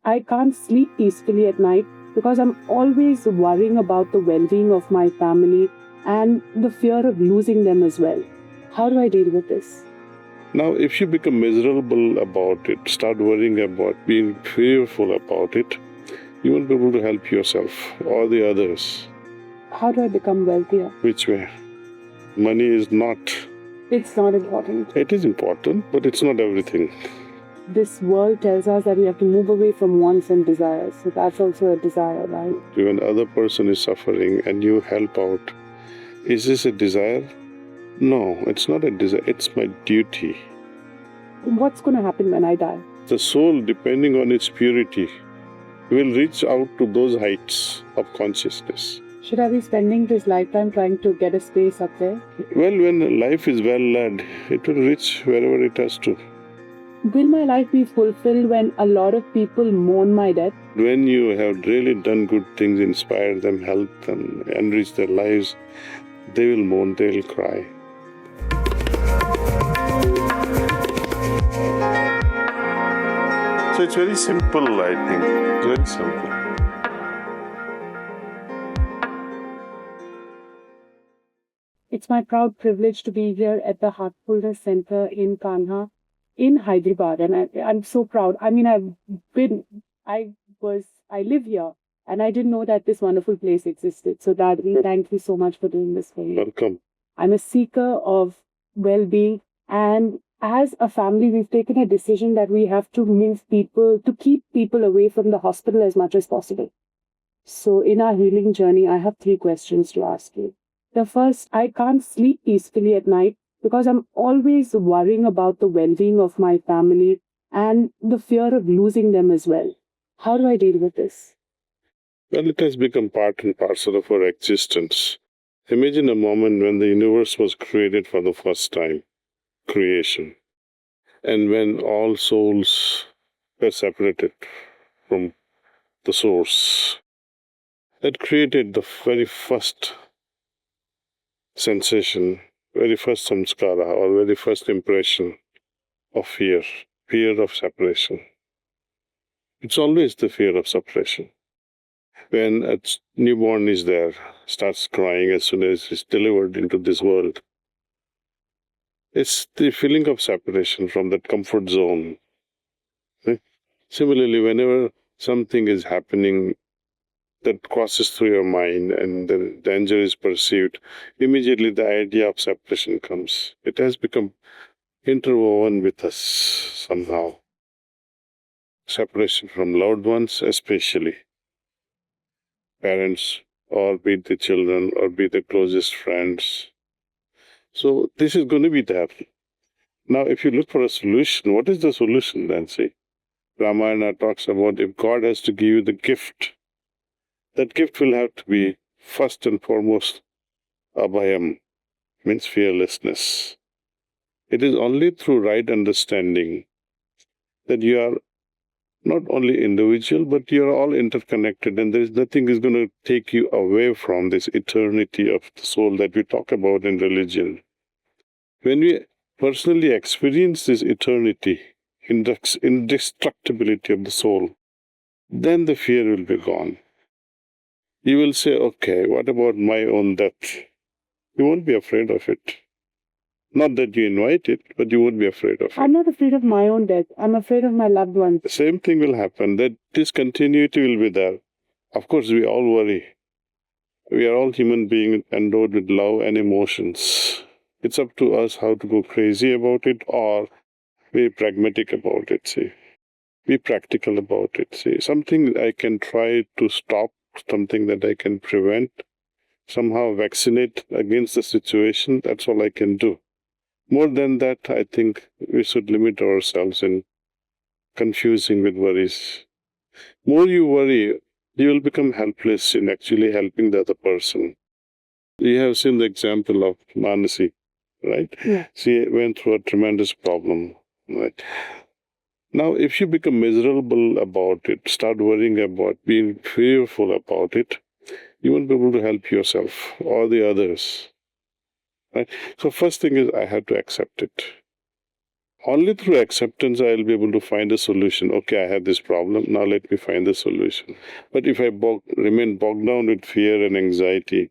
I can't sleep peacefully at night because I'm always worrying about the well-being of my family and the fear of losing them as well. How do I deal with this? Now, if you become miserable about it, start worrying about being fearful about it, you won't be able to help yourself or the others. How do I become wealthier? Which way? Money is not... It's not important. It is important, but it's not everything. This world tells us that we have to move away from wants and desires. So that's also a desire, right? When another person is suffering and you help out, is this a desire? No, it's not a desire. It's my duty. What's going to happen when I die? The soul, depending on its purity, will reach out to those heights of consciousness. Should I be spending this lifetime trying to get a space up there? Well, when life is well led, it will reach wherever it has to. Will my life be fulfilled when a lot of people mourn my death? When you have really done good things, inspired them, helped them, enriched their lives, they will mourn, they will cry. So it's very simple, I think. It's very simple. It's my proud privilege to be here at the Heartfulness Center in Kanha, in Hyderabad, and I'm so proud. I mean, I live here, and I didn't know that this wonderful place existed. So, Daaджі, thank you so much for doing this for me. Welcome. I'm a seeker of well-being, and as a family, we've taken a decision that we have to to keep people away from the hospital as much as possible. So, in our healing journey, I have 3 questions to ask you. The first, I can't sleep peacefully at night because I'm always worrying about the well-being of my family and the fear of losing them as well. How do I deal with this? Well, it has become part and parcel of our existence. Imagine a moment when the universe was created for the first time, creation, and when all souls were separated from the source. That created the very first sensation, very first samskara, or very first impression of fear of separation. It's always the fear of separation. When a newborn is there, starts crying as soon as it's delivered into this world, it's the feeling of separation from that comfort zone. Similarly, whenever something is happening that crosses through your mind and the danger is perceived, immediately the idea of separation comes. It has become interwoven with us somehow. Separation from loved ones, especially parents, or be it the children, or be the closest friends. So this is going to be there. Now, if you look for a solution, what is the solution then? See, Ramayana talks about if God has to give you the gift, that gift will have to be first and foremost abhayam, means fearlessness. It is only through right understanding that you are not only individual, but you are all interconnected, and there is nothing is going to take you away from this eternity of the soul that we talk about in religion. When we personally experience this eternity, indestructibility of the soul, then the fear will be gone. You will say, okay, what about my own death? You won't be afraid of it. Not that you invite it, but you won't be afraid of it. I'm not afraid of my own death. I'm afraid of my loved ones. The same thing will happen, that discontinuity will be there. Of course, we all worry. We are all human beings endowed with love and emotions. It's up to us how to go crazy about it or be pragmatic about it, see. Be practical about it, see. Something I can try to stop, something that I can prevent, somehow vaccinate against the situation, that's all I can do. More than that, I think we should limit ourselves in confusing with worries. More you worry, you will become helpless in actually helping the other person. You have seen the example of Manasi, right? Yeah. She went through a tremendous problem, right? Now, if you become miserable about it, start worrying about being fearful about it, you won't be able to help yourself or the others. Right? So first thing is I have to accept it. Only through acceptance I'll be able to find a solution. Okay, I have this problem. Now let me find the solution. But if I remain bogged down with fear and anxiety,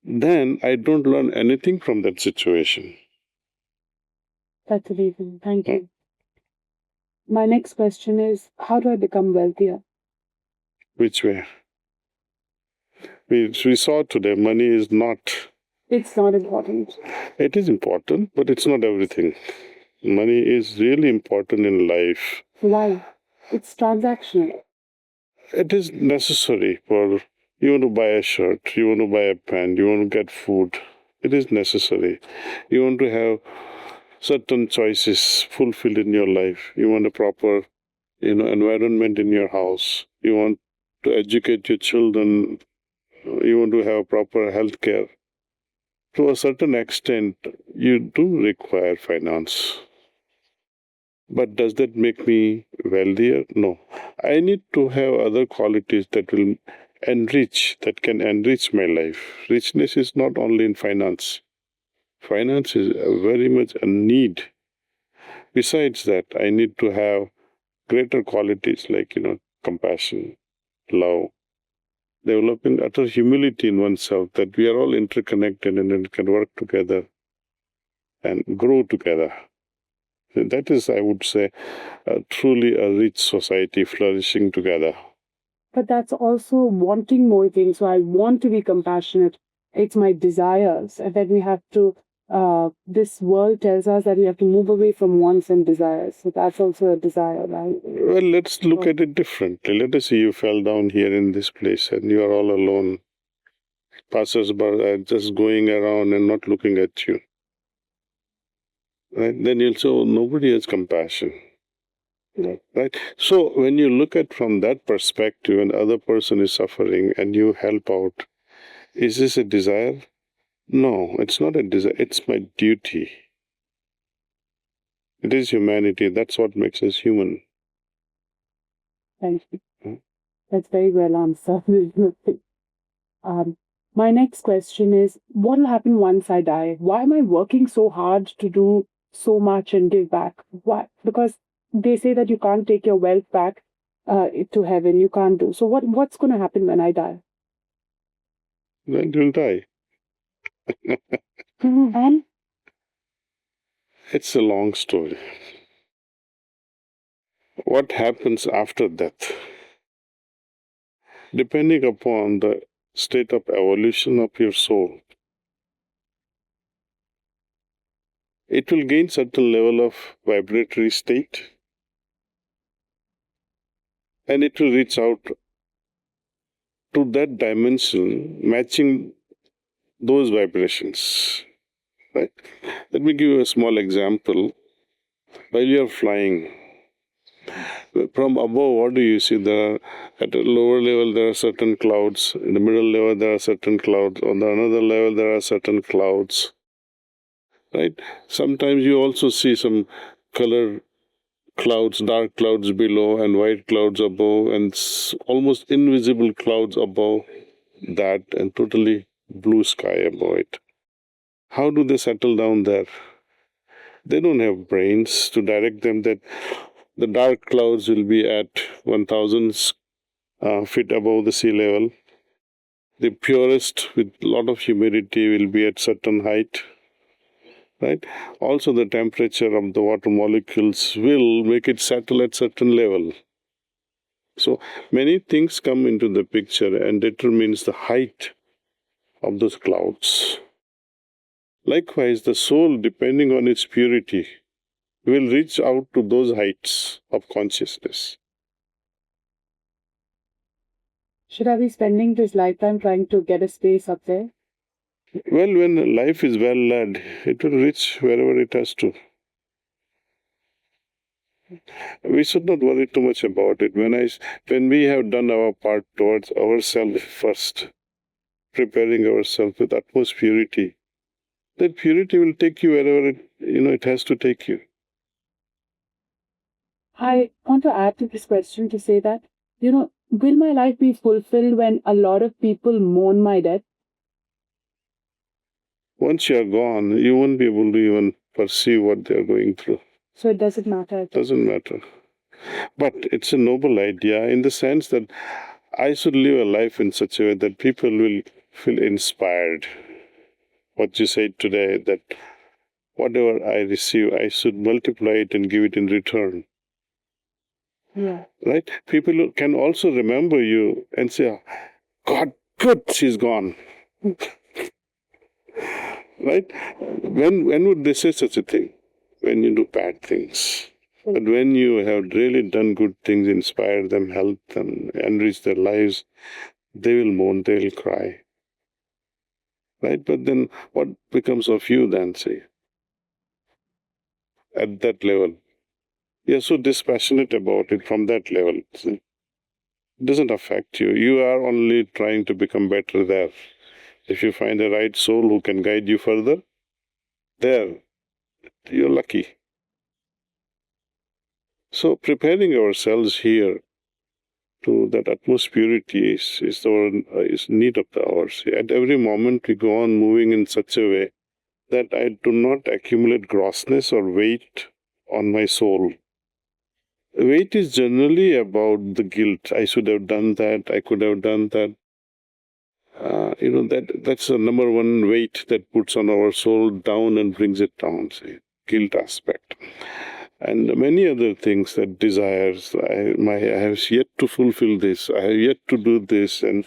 then I don't learn anything from that situation. That's amazing. Thank you. My next question is, how do I become wealthier? Which way? We saw today, money is not... It's not important. It is important, but it's not everything. Money is really important in life. Why? It's transactional. It is necessary for... You want to buy a shirt, you want to buy a pen, you want to get food. It is necessary. You want to have certain choices fulfilled in your life. You want a proper, environment in your house. You want to educate your children. You want to have proper health care. To a certain extent, you do require finance. But does that make me wealthier? No. I need to have other qualities that can enrich my life. Richness is not only in finance. Finance is very much a need. Besides that, I need to have greater qualities like, compassion, love, developing utter humility in oneself, that we are all interconnected and can work together and grow together. That is, I would say, truly a rich society flourishing together. But that's also wanting more things. So I want to be compassionate. It's my desires. And then we have to, this world tells us that we have to move away from wants and desires. So that's also a desire, right? Well, let's look at it differently. Let us say you fell down here in this place and you are all alone. Passers-by are just going around and not looking at you. Right? Then you'll say, oh, nobody has compassion. Right? So when you look at from that perspective, and other person is suffering and you help out, is this a desire? No, it's not a desire. It's my duty. It is humanity. That's what makes us human. Thank you. That's very well answered. My next question is, what will happen once I die? Why am I working so hard to do so much and give back? Why? Because they say that you can't take your wealth back to heaven. You can't do. So what's going to happen when I die? Then you'll die. And? It's a long story. What happens after death? Depending upon the state of evolution of your soul, it will gain certain level of vibratory state, and it will reach out to that dimension matching those vibrations. Right? Let me give you a small example. While you are flying, from above, what do you see? At a lower level, there are certain clouds. In the middle level, there are certain clouds. On the another level, there are certain clouds. Right? Sometimes you also see some color clouds, dark clouds below and white clouds above, and almost invisible clouds above that, and totally blue sky above it. How do they settle down there? They don't have brains to direct them that the dark clouds will be at 1,000 feet above the sea level. The purest with a lot of humidity will be at certain height. Right? Also, the temperature of the water molecules will make it settle at certain level. So many things come into the picture and determines the height of those clouds. Likewise, the soul, depending on its purity, will reach out to those heights of consciousness. Should I be spending this lifetime trying to get a space up there? Well, when life is well led, it will reach wherever it has to. We should not worry too much about it. When we have done our part towards ourselves first, preparing ourselves with utmost purity, that purity will take you wherever it has to take you. I want to add to this question to say that, will my life be fulfilled when a lot of people mourn my death? Once you are gone, you won't be able to even perceive what they are going through. So it doesn't matter. Doesn't matter. But it's a noble idea in the sense that I should live a life in such a way that people will feel inspired. What you said today, that whatever I receive, I should multiply it and give it in return. Yeah. Right? People can also remember you and say, God, good, she's gone. Right? When would they say such a thing? When you do bad things. But when you have really done good things, inspired them, helped them, enriched their lives, they will mourn, they will cry. Right? But then what becomes of you then, say? At that level. You're so dispassionate about it from that level. See? It doesn't affect you. You are only trying to become better there. If you find a right soul who can guide you further, there, you're lucky. So preparing ourselves here to that utmost purity is need of the hours. At every moment we go on moving in such a way that I do not accumulate grossness or weight on my soul. Weight is generally about the guilt. I should have done that, I could have done that. That's the number one weight that puts on our soul down and brings it down, say, guilt aspect. And many other things, that desires, I have yet to fulfill this, I have yet to do this, and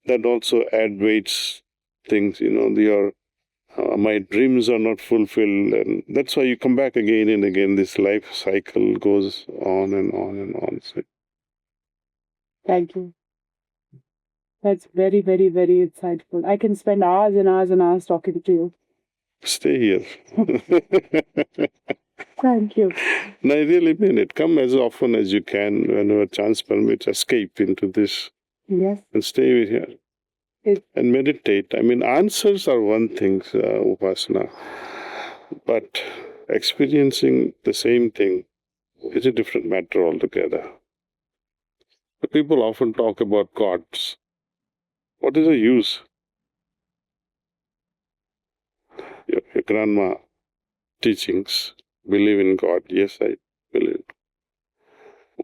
that also add weights, things, my dreams are not fulfilled, and that's why you come back again and again. This life cycle goes on and on and on. So. Thank you. That's very, very, very insightful. I can spend hours and hours and hours talking to you. Stay here. Thank you. No, I really mean it. Come as often as you can, whenever chance permits, escape into this. Yes. And stay here. And meditate. I mean, answers are one thing, Upasana. But experiencing the same thing is a different matter altogether. The people often talk about gods. What is the use? Your grandma teachings, believe in God. Yes, I believe.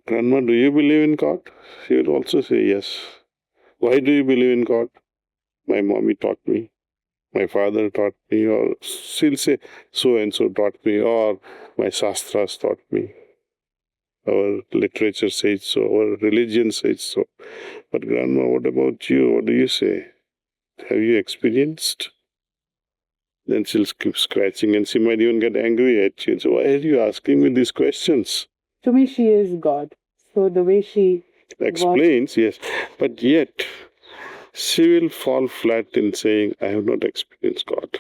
Grandma, do you believe in God? She will also say yes. Why do you believe in God? My mommy taught me. My father taught me. Or she'll say, so-and-so taught me. Or my shastras taught me. Our literature says so. Our religion says so. But grandma, what about you? What do you say? Have you experienced? Then she'll keep scratching and she might even get angry at you. So why are you asking me these questions? To me, she is God. So the way she explains, yes. But yet, she will fall flat in saying, I have not experienced God.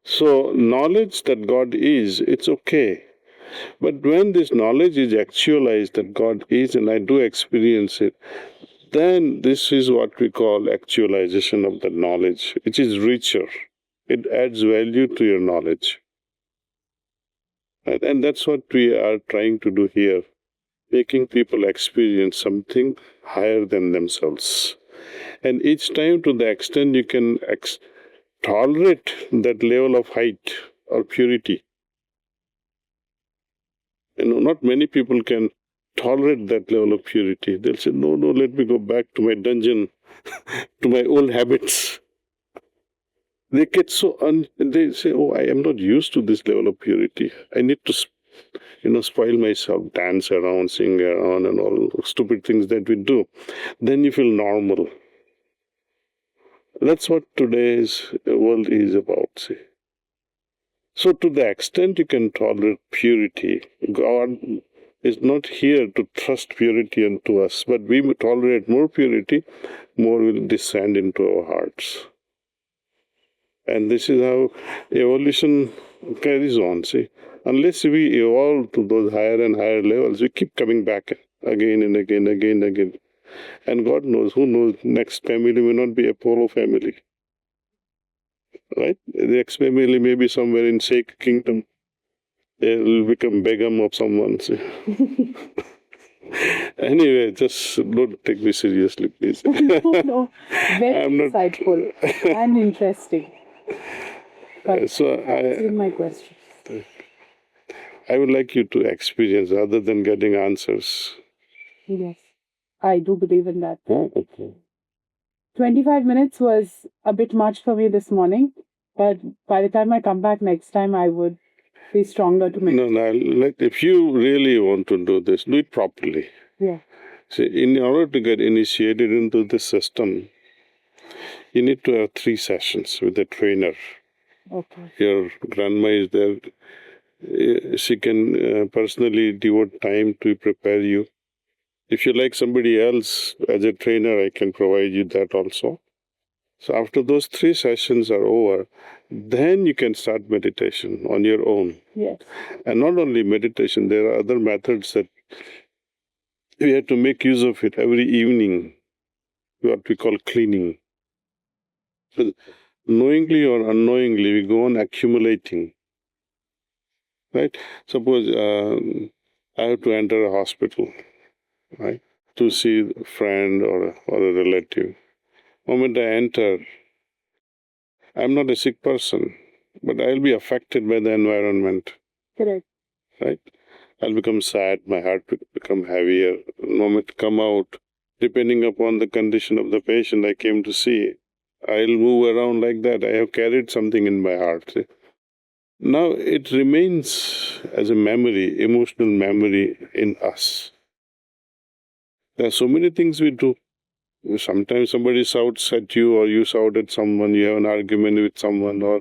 So knowledge that God is, it's okay. But when this knowledge is actualized that God is and I do experience it, then this is what we call actualization of the knowledge, which is richer. It adds value to your knowledge. Right? And that's what we are trying to do here, making people experience something higher than themselves. And each time, to the extent you can tolerate that level of height or purity. Not many people can tolerate that level of purity. They'll say, no, let me go back to my dungeon, to my old habits. They get they say, I am not used to this level of purity. I need to, spoil myself, dance around, sing around, and all stupid things that we do. Then you feel normal. That's what today's world is about, see. So to the extent you can tolerate purity, God is not here to thrust purity into us, but we tolerate more purity, more will descend into our hearts. And this is how evolution carries on, see. Unless we evolve to those higher and higher levels, we keep coming back again and again. And God knows, who knows, next family may not be Apollo family. Right? The next family may be somewhere in Sheikh Kingdom. They will become Begum of someone. Anyway, just don't take me seriously, please. No. Very insightful and interesting. But so that's in my question. I would like you to experience rather than getting answers. Yes, I do believe in that. Oh, okay. 25 minutes was a bit much for me this morning, but by the time I come back next time, I would be stronger to make No, if you really want to do this, do it properly. Yeah. See, in order to get initiated into this system, you need to have 3 sessions with a trainer. Okay. Your grandma is there. She can personally devote time to prepare you. If you like somebody else as a trainer, I can provide you that also. So after those 3 sessions are over, then you can start meditation on your own. Yes. And not only meditation, there are other methods that we have to make use of it every evening, what we call cleaning. So knowingly or unknowingly, we go on accumulating. Right? Suppose I have to enter a hospital, right, to see a friend or a relative. The moment I enter, I'm not a sick person, but I'll be affected by the environment. Correct. Right? I'll become sad, my heart will become heavier. The moment I come out, depending upon the condition of the patient I came to see, I'll move around like that. I have carried something in my heart. See? Now it remains as a memory, emotional memory in us. There are so many things we do. Sometimes somebody shouts at you, or you shout at someone, you have an argument with someone, or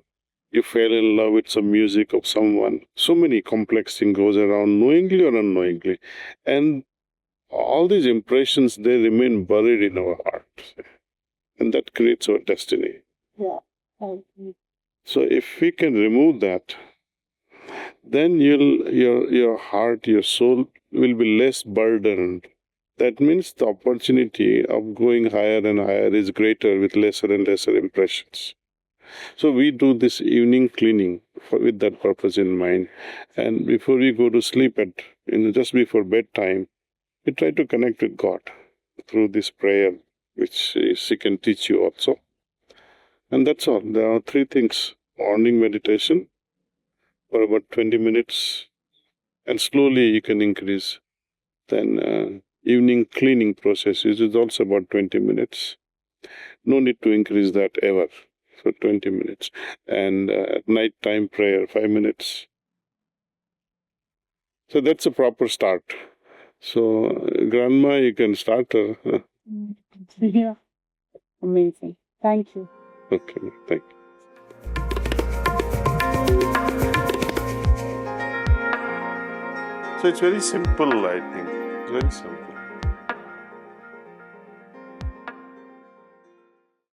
you fell in love with some music of someone. So many complex things goes around, knowingly or unknowingly. And all these impressions, they remain buried in our hearts. And that creates our destiny. Yeah. So if we can remove that, then your heart, your soul will be less burdened. That means the opportunity of going higher and higher is greater with lesser and lesser impressions. So we do this evening cleaning with that purpose in mind. And before we go to sleep, just before bedtime, we try to connect with God through this prayer, which she can teach you also. And that's all. There are 3 things. Morning meditation for about 20 minutes. And slowly you can increase. Then evening cleaning process is also about 20 minutes. No need to increase that ever. So 20 minutes. And nighttime prayer, 5 minutes. So that's a proper start. So grandma, you can start her. Yeah. Amazing. Thank you. Okay, thank you. So it's very simple, I think. It's very simple.